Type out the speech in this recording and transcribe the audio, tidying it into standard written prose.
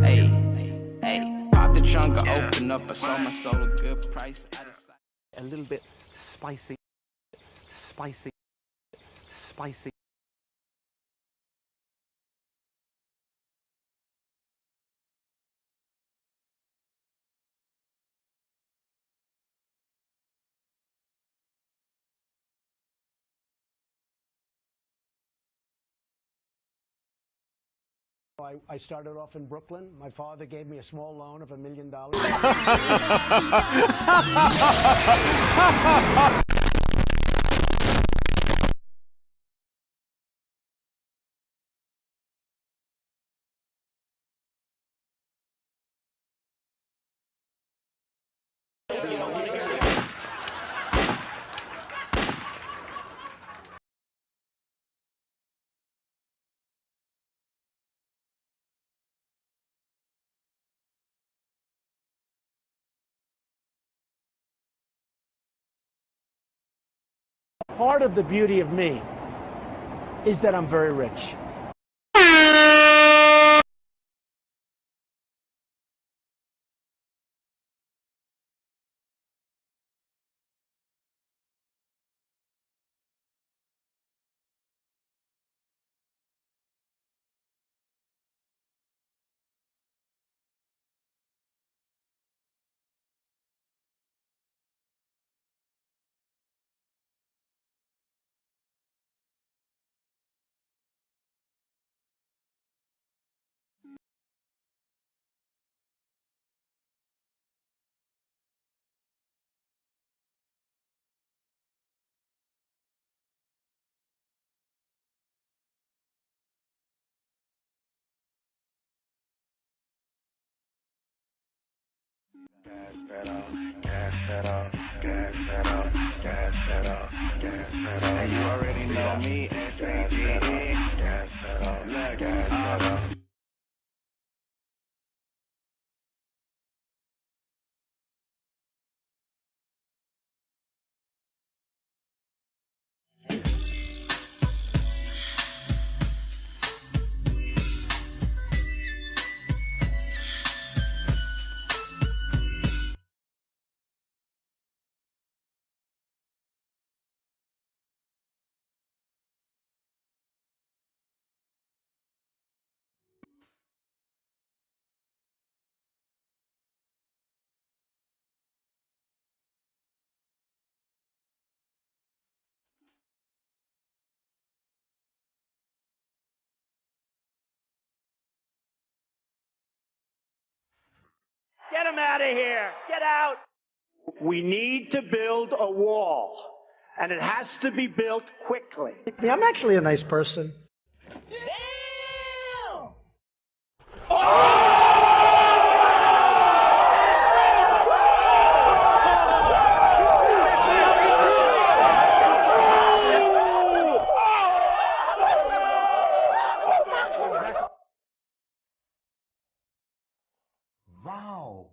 Hey, hey, pop the trunk, I open up, I sold my soul a good price. A little bit spicy, spicy, spicy. I started off in Brooklyn. My father gave me a small loan of $1 million. Part of the beauty of me is that I'm very rich. Gas pedal, gas pedal, gas pedal, gas pedal, gas pedal. And you already know me, S-A-G-E. Gas pedal, gas pedal. Get him out of here! Get out! We need to build a wall, and it has to be built quickly. Yeah, I'm actually a nice person. Wow.